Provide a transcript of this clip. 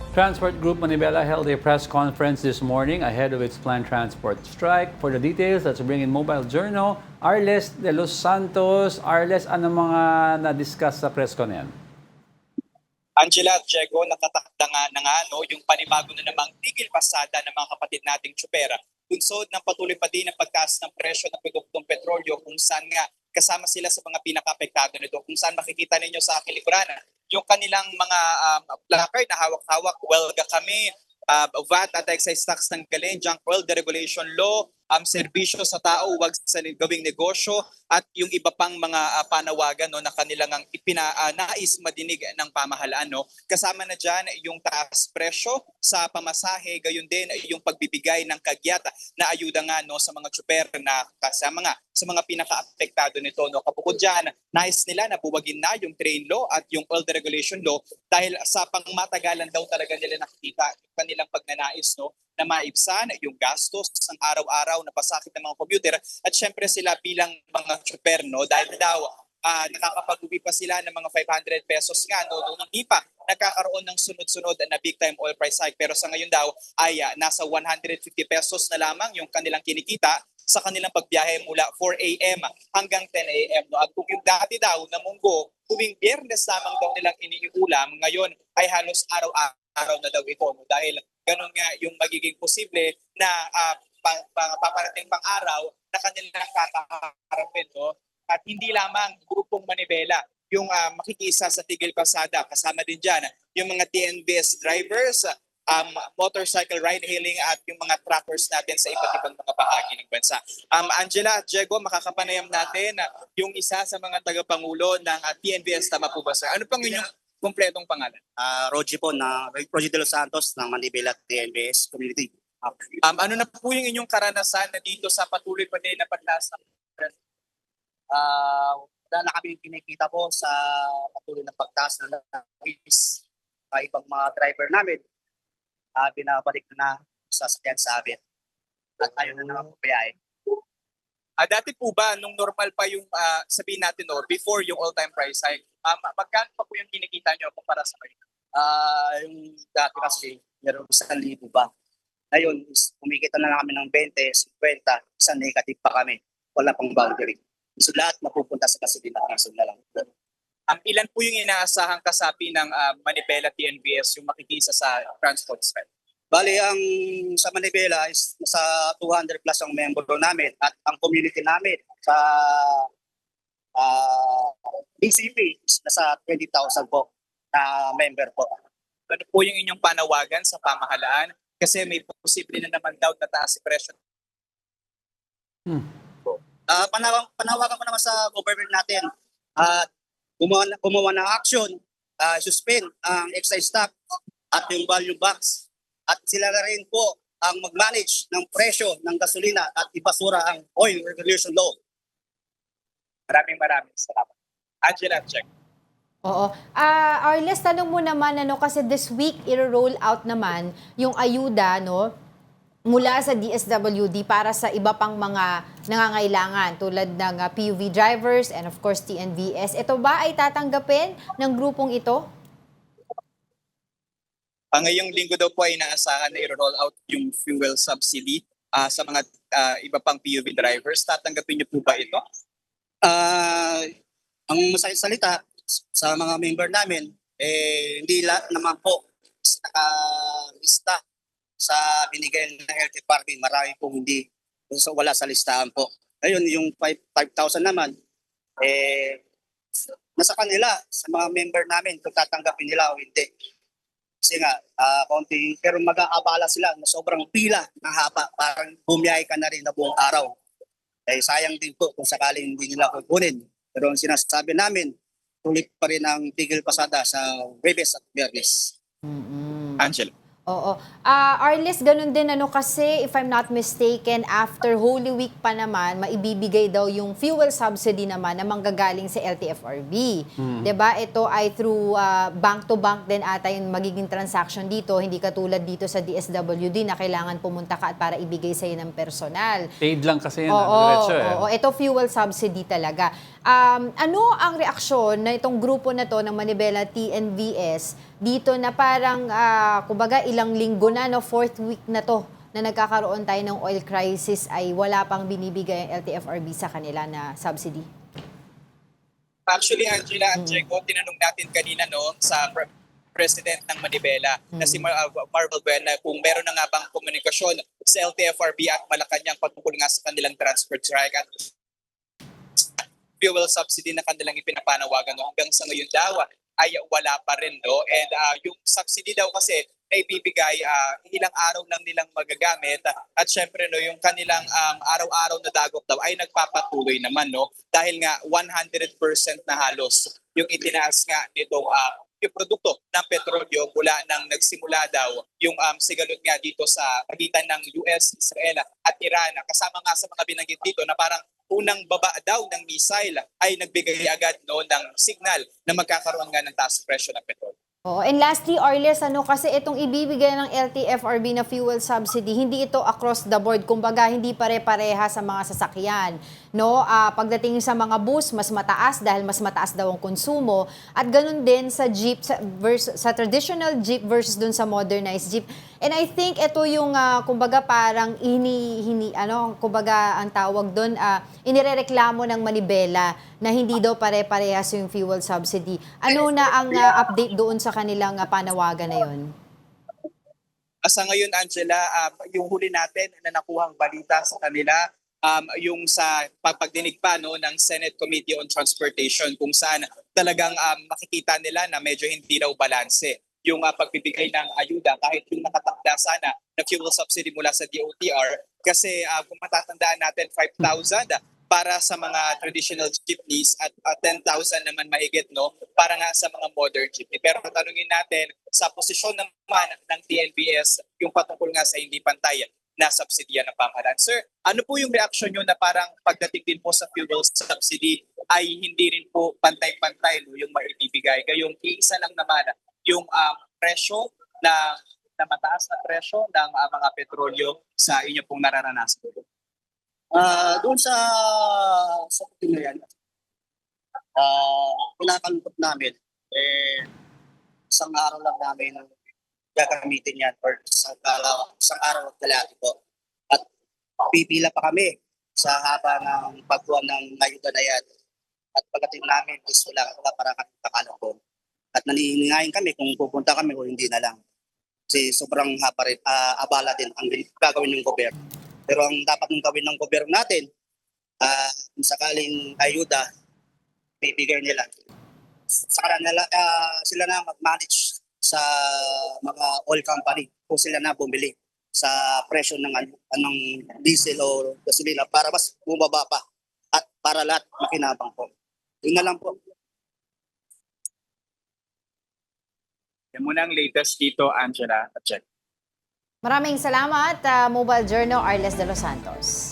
Transport Group Manibela held a press conference this morning ahead of its planned transport strike. For the details, let's bring in Mobile Journal, Arles de los Santos. Arles, ano mga na-discuss sa press con yan? Angela at Diego, nakatakda na nga yung panibago na namang tigil pasada ng mga kapatid nating tsupera. Bunsod ng patuloy pa din ang pagtaas ng presyo ng produktong petrolyo kung saan nga kasama sila sa mga pinaka-apektado nito. Kung saan makikita ninyo sa aking lipunan, yung kanilang mga placard na hawak-hawak, welga kami, VAT at excise tax ng galing, junk oil deregulation law, serbisyo sa tao, wag sa gawing negosyo at yung iba pang mga panawagan na kanilang nais madinig ng pamahalaan. Kasama na dyan yung taas presyo sa pamasahe, gayon din yung pagbibigay ng kagyat na ayuda nga sa mga tsuper na kasama nga sa mga pinaka-apektado nito. Kapukod dyan, nais nila na buwagin na yung train law at yung oil deregulation law dahil sa pangmatagalan daw talaga nila nakikita yung kanilang pagnanais na maibsan yung gastos ng araw-araw na pasakit ng mga commuter at syempre sila bilang mga tsuper dahil daw nakakapag-uwi pa sila ng mga 500 pesos nga nung hindi pa nagkakaroon ng sunod-sunod na big time oil price hike pero sa ngayon daw ay nasa 150 pesos na lamang yung kanilang kinikita sa kanilang pagbiyahe mula 4 a.m. hanggang 10 a.m. At kung yung dati daw na munggo, tuwing Biyernes lamang daw nilang iniulam, ngayon ay halos araw-araw na daw ito dahil ganun nga yung magiging posible na paparating pang araw na kanilang kakaharapin. At hindi lamang grupong Manibela yung makikisa sa tigil pasada. Kasama din dyan yung mga TNVS drivers, motorcycle ride-hailing at yung mga truckers natin sa iba't ibang mga bahagi ng bansa. Angela at Diego, makakapanayam natin yung isa sa mga tagapangulo ng TNVS, tama po ba sir? Ano pang inyong kumpletong pangalan? Roger po, Roger de los Santos ng Manibela TNVS Community. Ano na po yung inyong karanasan na dito sa patuloy pa din na pagtaas ng Wala na kami kinikita po sa patuloy ng pagtaas ng ibang mga driver namin. Binabalik na sa sakyan sa amin. At ayaw na naman pabayaan. Dati po ba, nung normal pa yung sabihin natin before yung all-time price hike, magkano pa po yung kinikita nyo kumpara sa kayo? Yung dati kasi, meron 1,000 ba? Ngayon, kumikita na lang kami ng 20, 50, isang negative pa kami. Wala pang boundary. So lahat mapupunta sa gasolina. So na lang. Ilan po yung inaasahang kasapi ng Manibela TNVS yung makikisa sa transport strike? Bali, ang sa Manibela is nasa 200 plus ang member namin at ang community namin sa BCP is nasa 20,000 po na member po. Ano po yung inyong panawagan sa pamahalaan? Kasi may posible na naman daw tataas si presyo. Panawagan ko naman sa government natin at gumawa ng action, suspend ang excise tax at yung value box. At sila na rin po ang mag-manage ng presyo ng gasolina at ipasura ang oil regulation law. Maraming salamat. Angela, check. Oo. Arles, tanong mo naman, kasi this week, i-roll out naman yung ayuda, mula sa DSWD para sa iba pang mga nangangailangan tulad ng PUV drivers and of course TNVS. Ito ba ay tatanggapin ng grupong ito? Ngayong linggo daw po ay inaasahan na i-roll out yung fuel subsidy sa mga iba pang PUV drivers. Tatanggapin niyo po ba ito? Ang masayang salita sa mga member namin, hindi naman po nakalista sa binigay ng health department. Marami pong hindi. So, wala sa listahan po. Ayun, yung 5,000 naman, nasa kanila, sa mga member namin, kung tatanggapin nila o hindi. Kasi nga, konti, pero mag-aabala sila na sobrang pila ng hapa. Parang bumiyahe ka na rin na buong araw. Sayang din po kung sakaling hindi nila kukunin. Pero ang sinasabi namin, tuloy pa rin ang tigil pasada sa Webes at Biyernes. Angela. Oo. Arles, ganun din kasi if I'm not mistaken, after Holy Week pa naman, maibibigay daw yung fuel subsidy naman na manggagaling sa LTFRB. 'Di ba? Ito ay through bank to bank din ata yung magiging transaction dito, hindi katulad dito sa DSWD na kailangan pumunta ka at para ibigay sa ng personal. Paid lang kasi yan. Oo, oo. Ito fuel subsidy talaga. Ano ang reaksyon na itong grupo na to ng Manibela TNVS dito na parang, kumbaga ilang linggo na, no, fourth week na to, na nagkakaroon tayo ng oil crisis ay wala pang binibigay ang LTFRB sa kanila na subsidy? Actually, Angela at Checo, tinanong natin kanina no sa President ng Manibela na si Marvel Buena kung meron na nga bang komunikasyon sa LTFRB at Malacanang patungkol nga sa kanilang transport strike at fuel subsidy na kanilang ipinapanawagan. No? Hanggang sa ngayon daw ay wala pa rin. No? And yung subsidy daw kasi na ibibigay, ilang araw lang nilang magagamit at syempre no, yung kanilang araw-araw na dagok daw ay nagpapatuloy naman. No? Dahil nga 100% na halos yung itinaas nga nito yung produkto ng petrolyo mula nang nagsimula daw yung sigalot nga dito sa pagitan ng US, Israel at Iran. Kasama nga sa mga binanggit dito na parang unang baba daw ng missile ay nagbigay agad no, ng signal na magkakaroon nga ng taas presyo ng petrolyo. Oh, and lastly, Arles, kasi itong ibibigay ng LTFRB na fuel subsidy, hindi ito across the board. Kumbaga, hindi pare-pareha sa mga sasakyan. No? Pagdating sa mga bus, mas mataas dahil mas mataas daw ang konsumo. At ganun din sa jeep, sa traditional jeep versus dun sa modernized jeep. And I think ito yung, kumbaga, parang kumbaga, ang tawag dun, inirereklamo ng Manibela na hindi daw pare-parehas yung fuel subsidy. Ano na ang update doon sa kanilang panawagan na yun? Sa ngayon, Angela, yung huli natin na nakuhang balita sa kanila, yung sa pagdinig pa no, ng Senate Committee on Transportation kung saan talagang makikita nila na medyo hindi daw balanse yung pagbibigay ng ayuda kahit yung nakatakda sana na fuel subsidy mula sa DOTR kasi kung matatandaan natin 5,000 para sa mga traditional jeepneys at 10,000 naman mahigit no para nga sa mga modern jeepney. Pero tanungin natin sa posisyon naman ng TNBS yung patungkol nga sa hindi pantay na subsidiya ng pamahalaan. Sir, ano po yung reaction nyo na parang pagdating din po sa fuel subsidy ay hindi rin po pantay-pantay no, yung maibibigay? Gayong iisa lang naman yung presyo na mataas na presyo ng mga petrolyo sa inyo pong nararanasan. Doon sa puti na yan, pinakalungkot namin, isang araw lang namin gagamitin yan or isang araw at kalahati po. At pipila pa kami sa haba ng pagkuhan ng ayuda na yan. At pagdating namin, gusto lang para kami kakalungkot. At nanihingayin kami kung pupunta kami o hindi na lang. Kasi sobrang abala din ang gagawin ng gobyerno. Pero ang dapat ng gawin ng gobyerno natin, kung sakaling ayuda, bibigay nila. Saka sila na mag-manage sa mga oil company kung sila na bumili sa presyo ng diesel o gasolina para mas bumaba pa at para lahat makinabang po. Yun na lang po. Yan muna ang latest dito, Angela at Jack. Maraming salamat, Mobile Journal, Arles de los Santos.